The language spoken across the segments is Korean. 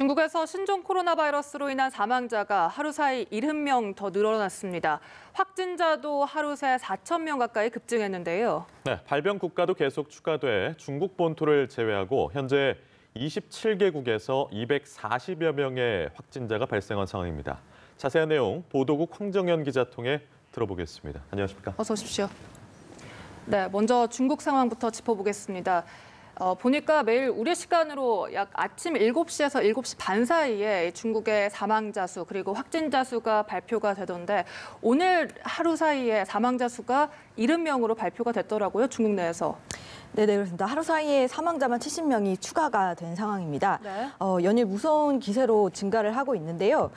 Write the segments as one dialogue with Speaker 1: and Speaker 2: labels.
Speaker 1: 중국에서 신종 코로나 바이러스로 인한 사망자가 하루 사이 70명 더 늘어났습니다. 확진자도 하루 새 4천 명 가까이 급증했는데요.
Speaker 2: 네, 발병 국가도 계속 추가돼 중국 본토를 제외하고 현재 27개국에서 240여 명의 확진자가 발생한 상황입니다. 자세한 내용 보도국 황정연 기자 통해 들어보겠습니다. 안녕하십니까?
Speaker 1: 어서 오십시오. 네, 먼저 중국 상황부터 짚어보겠습니다. 보니까 매일 우리 시간으로 약 아침 7시에서 7시 반 사이에 중국의 사망자 수 그리고 확진자 수가 발표가 되던데 오늘 하루 사이에 사망자 수가 70명으로 발표가 됐더라고요, 중국 내에서.
Speaker 3: 네네, 그렇습니다. 하루 사이에 사망자만 70명이 추가가 된 상황입니다.
Speaker 1: 네.
Speaker 3: 연일 무서운 기세로 증가를 하고 있는데요.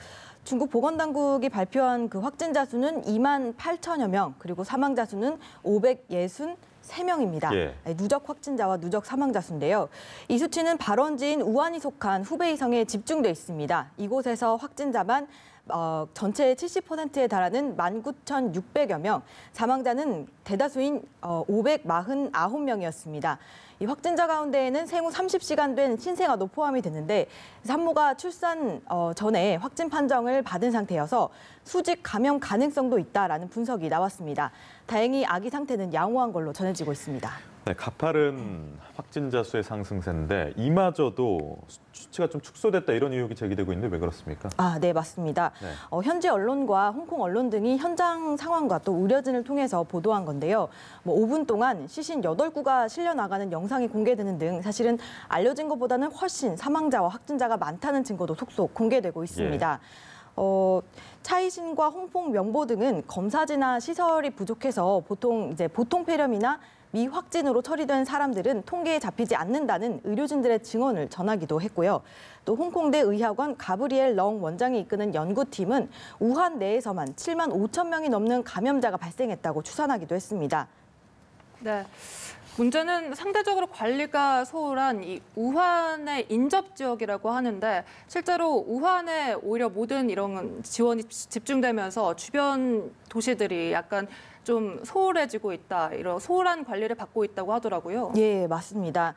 Speaker 3: 중국 보건당국이 발표한 그 확진자 수는 2만 8천여 명, 그리고 사망자 수는 563명입니다.
Speaker 2: 예.
Speaker 3: 누적 확진자와 누적 사망자 수인데요. 이 수치는 발원지인 우한이 속한 후베이성에 집중돼 있습니다. 이곳에서 확진자만 전체의 70%에 달하는 19,600여 명, 사망자는 대다수인 549명이었습니다. 이 확진자 가운데에는 생후 30시간 된 신생아도 포함이 됐는데 산모가 출산 전에 확진 판정을 받은 상태여서 수직 감염 가능성도 있다라는 분석이 나왔습니다. 다행히 아기 상태는 양호한 걸로 전해지고 있습니다.
Speaker 2: 네, 가파른 확진자 수의 상승세인데 이마저도 수치가 좀 축소됐다 이런 의혹이 제기되고 있는데 왜 그렇습니까?
Speaker 3: 네, 맞습니다.
Speaker 2: 네.
Speaker 3: 현지 언론과 홍콩 언론 등이 현장 상황과 또 의료진을 통해서 보도한 건데요. 5분 동안 시신 8구가 실려 나가는 영상이 공개되는 등 사실은 알려진 것보다는 훨씬 사망자와 확진자가 많다는 증거도 속속 공개되고 있습니다. 차이신과 홍콩 명보 등은 검사지나 시설이 부족해서 보통 폐렴이나 미확진으로 처리된 사람들은 통계에 잡히지 않는다는 의료진들의 증언을 전하기도 했고요. 또 홍콩대 의학원 가브리엘 렁 원장이 이끄는 연구팀은 우한 내에서만 7만 5천 명이 넘는 감염자가 발생했다고 추산하기도 했습니다.
Speaker 1: 네. 문제는 상대적으로 관리가 소홀한 이 우한의 인접 지역이라고 하는데 실제로 우한에 오히려 모든 이런 지원이 집중되면서 주변 도시들이 약간 좀 소홀해지고 있다, 이런 소홀한 관리를 받고 있다고 하더라고요.
Speaker 3: 예, 맞습니다.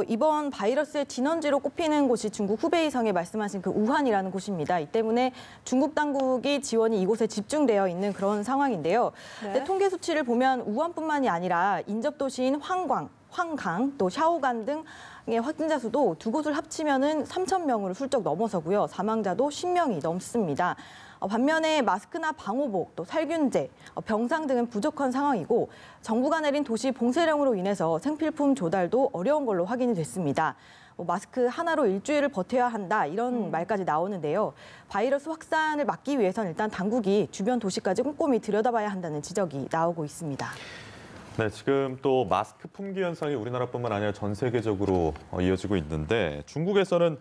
Speaker 3: 이번 바이러스의 진원지로 꼽히는 곳이 중국 후베이성에 말씀하신 그 우한이라는 곳입니다. 이 때문에 중국 당국이 지원이 이곳에 집중되어 있는 그런 상황인데요.
Speaker 1: 네.
Speaker 3: 근데 통계 수치를 보면 우한뿐만이 아니라 인접 도시인 황강, 또 샤오간 등의 확진자 수도 두 곳을 합치면은 3천 명을 훌쩍 넘어서고요. 사망자도 10명이 넘습니다. 반면에 마스크나 방호복, 또 살균제, 병상 등은 부족한 상황이고 정부가 내린 도시 봉쇄령으로 인해서 생필품 조달도 어려운 걸로 확인이 됐습니다. 마스크 하나로 일주일을 버텨야 한다 이런 말까지 나오는데요. 바이러스 확산을 막기 위해서는 일단 당국이 주변 도시까지 꼼꼼히 들여다봐야 한다는 지적이 나오고 있습니다.
Speaker 2: 네, 지금 또 마스크 품귀 현상이 우리나라뿐만 아니라 전 세계적으로 이어지고 있는데 중국에서는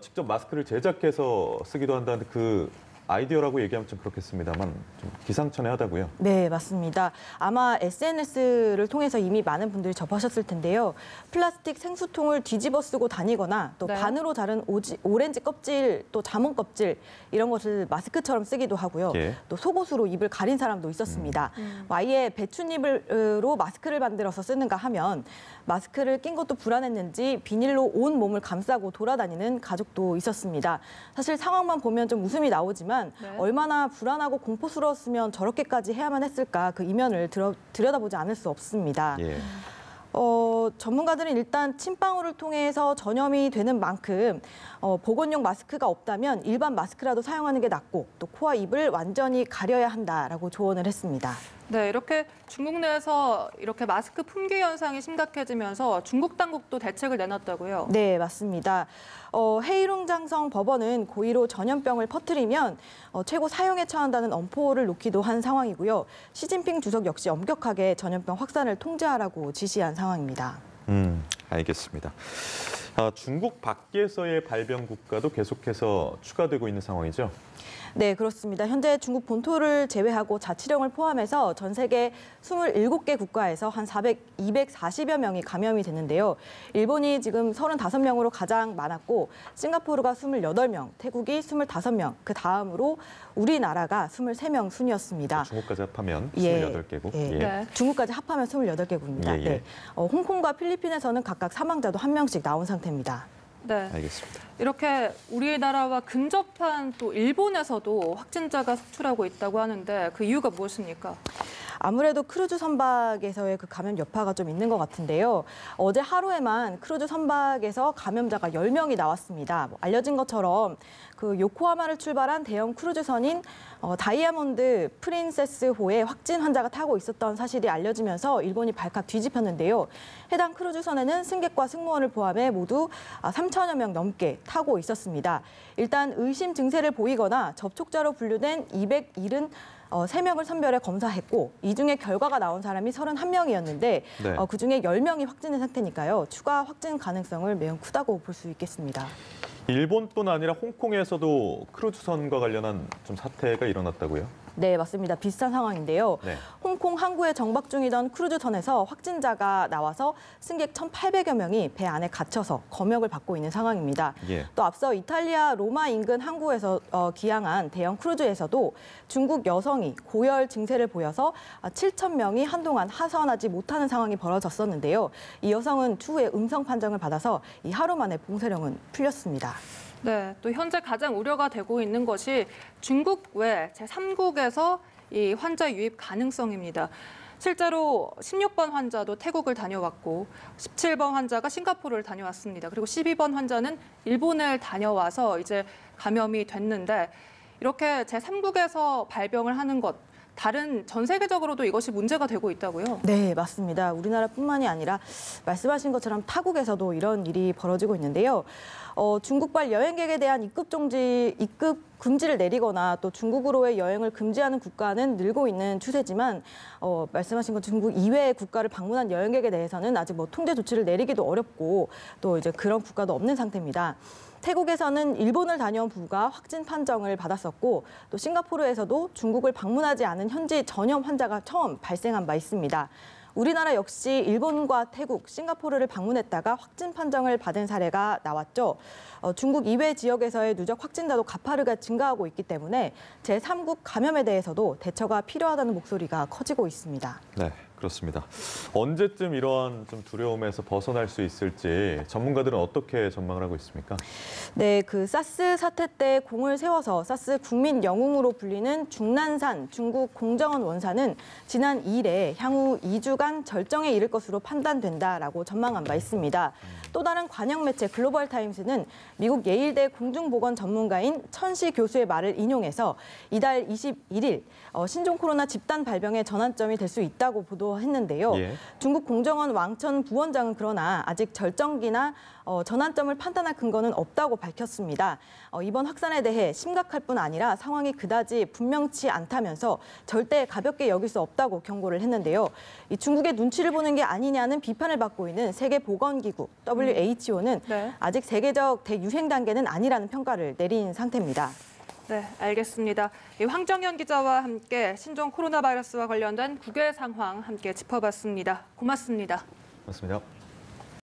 Speaker 2: 직접 마스크를 제작해서 쓰기도 한다는데 그 아이디어라고 얘기하면 좀 그렇겠습니다만 좀 기상천외하다고요.
Speaker 3: 네, 맞습니다. 아마 SNS를 통해서 이미 많은 분들이 접하셨을 텐데요. 플라스틱 생수통을 뒤집어 쓰고 다니거나 또
Speaker 1: 네.
Speaker 3: 반으로 자른 오렌지 껍질, 또 자몽 껍질 이런 것을 마스크처럼 쓰기도 하고요.
Speaker 2: 예.
Speaker 3: 또 속옷으로 입을 가린 사람도 있었습니다. 아예 배춧잎으로 마스크를 만들어서 쓰는가 하면 마스크를 낀 것도 불안했는지 비닐로 온 몸을 감싸고 돌아다니는 가족도 있었습니다. 사실 상황만 보면 좀 웃음이 나오지만
Speaker 1: 네.
Speaker 3: 얼마나 불안하고 공포스러웠으면 저렇게까지 해야만 했을까 그 이면을 들여다보지 않을 수 없습니다.
Speaker 2: 예.
Speaker 3: 전문가들은 일단 침방울을 통해서 전염이 되는 만큼 보건용 마스크가 없다면 일반 마스크라도 사용하는 게 낫고 또 코와 입을 완전히 가려야 한다라고 조언을 했습니다.
Speaker 1: 네, 이렇게 중국 내에서 이렇게 마스크 품귀 현상이 심각해지면서 중국 당국도 대책을 내놨다고요?
Speaker 3: 네, 맞습니다. 헤이룽장성 법원은 고의로 전염병을 퍼뜨리면 최고 사형에 처한다는 엄포를 놓기도 한 상황이고요. 시진핑 주석 역시 엄격하게 전염병 확산을 통제하라고 지시한 상황입니다.
Speaker 2: 알겠습니다. 중국 밖에서의 발병 국가도 계속해서 추가되고 있는 상황이죠?
Speaker 3: 네, 그렇습니다. 현재 중국 본토를 제외하고 자치령을 포함해서 전 세계 27개 국가에서 한 240여 명이 감염이 됐는데요. 일본이 지금 35명으로 가장 많았고 싱가포르가 28명, 태국이 25명, 그 다음으로 우리나라가 23명 순이었습니다.
Speaker 2: 중국까지 합하면
Speaker 3: 예,
Speaker 2: 28개국.
Speaker 3: 예.
Speaker 1: 네.
Speaker 3: 중국까지 합하면 28개국입니다.
Speaker 2: 예, 예.
Speaker 3: 네. 홍콩과 필리핀에서는 각각 사망자도 1명씩 나온 상태입니다.
Speaker 1: 네.
Speaker 2: 알겠습니다.
Speaker 1: 이렇게 우리나라와 근접한 또 일본에서도 확진자가 속출하고 있다고 하는데 그 이유가 무엇입니까?
Speaker 3: 아무래도 크루즈 선박에서의 그 감염 여파가 좀 있는 것 같은데요. 어제 하루에만 크루즈 선박에서 감염자가 10명이 나왔습니다. 알려진 것처럼 그 요코하마를 출발한 대형 크루즈선인 다이아몬드 프린세스호에 확진 환자가 타고 있었던 사실이 알려지면서 일본이 발칵 뒤집혔는데요. 해당 크루즈선에는 승객과 승무원을 포함해 모두 3천여 명 넘게 타고 있었습니다. 일단 의심 증세를 보이거나 접촉자로 분류된 273명을 선별해 검사했고 이 중에 결과가 나온 사람이 31명이었는데
Speaker 2: 네.
Speaker 3: 그중에 10명이 확진된 상태니까요. 추가 확진 가능성을 매우 크다고 볼 수 있겠습니다.
Speaker 2: 일본뿐 아니라 홍콩에서도 크루즈선과 관련한 좀 사태가 일어났다고요?
Speaker 3: 네, 맞습니다. 비슷한 상황인데요.
Speaker 2: 네.
Speaker 3: 홍콩 항구에 정박 중이던 크루즈선에서 확진자가 나와서 승객 1,800여 명이 배 안에 갇혀서 검역을 받고 있는 상황입니다.
Speaker 2: 예.
Speaker 3: 또 앞서 이탈리아 로마 인근 항구에서 기항한 대형 크루즈에서도 중국 여성이 고열 증세를 보여서 7,000명이 한동안 하선하지 못하는 상황이 벌어졌었는데요. 이 여성은 추후에 음성 판정을 받아서 이 하루 만에 봉쇄령은 풀렸습니다.
Speaker 1: 네, 또 현재 가장 우려가 되고 있는 것이 중국 외 제3국에서 이 환자 유입 가능성입니다. 실제로 16번 환자도 태국을 다녀왔고 17번 환자가 싱가포르를 다녀왔습니다. 그리고 12번 환자는 일본을 다녀와서 이제 감염이 됐는데 이렇게 제3국에서 발병을 하는 것 다른 전 세계적으로도 이것이 문제가 되고 있다고요?
Speaker 3: 네, 맞습니다. 우리나라뿐만이 아니라 말씀하신 것처럼 타국에서도 이런 일이 벌어지고 있는데요. 중국발 여행객에 대한 입국 금지를 내리거나 또 중국으로의 여행을 금지하는 국가는 늘고 있는 추세지만 말씀하신 것 중국 이외의 국가를 방문한 여행객에 대해서는 아직 통제 조치를 내리기도 어렵고 또 이제 그런 국가도 없는 상태입니다. 태국에서는 일본을 다녀온 부부가 확진 판정을 받았었고 또 싱가포르에서도 중국을 방문하지 않은 현지 전염 환자가 처음 발생한 바 있습니다. 우리나라 역시 일본과 태국, 싱가포르를 방문했다가 확진 판정을 받은 사례가 나왔죠. 중국 이외 지역에서의 누적 확진자도 가파르게 증가하고 있기 때문에 제3국 감염에 대해서도 대처가 필요하다는 목소리가 커지고 있습니다.
Speaker 2: 네, 그렇습니다. 언제쯤 이러한 좀 두려움에서 벗어날 수 있을지 전문가들은 어떻게 전망을 하고 있습니까?
Speaker 3: 네, 그 사스 사태 때 공을 세워서 사스 국민 영웅으로 불리는 중난산 중국 공정원 원사는 지난 2일에 향후 2주간 절정에 이를 것으로 판단된다라고 전망한 바 있습니다. 또 다른 관영 매체 글로벌 타임스는 미국 예일대 공중보건 전문가인 천시 교수의 말을 인용해서 이달 21일 신종 코로나 집단 발병의 전환점이 될 수 있다고 보도했는데요.
Speaker 2: 예.
Speaker 3: 중국 공정원 왕천 부원장은 그러나 아직 절정기나 전환점을 판단할 근거는 없다고 밝혔습니다. 이번 확산에 대해 심각할 뿐 아니라 상황이 그다지 분명치 않다면서 절대 가볍게 여길 수 없다고 경고를 했는데요. 이 중국의 눈치를 보는 게 아니냐는 비판을 받고 있는 세계보건기구 WHO는
Speaker 1: 네.
Speaker 3: 아직 세계적 대유행 단계는 아니라는 평가를 내린 상태입니다.
Speaker 1: 네, 알겠습니다. 이 황정현 기자와 함께 신종 코로나 바이러스와 관련된 국외 상황 함께 짚어봤습니다. 고맙습니다.
Speaker 2: 맞습니다.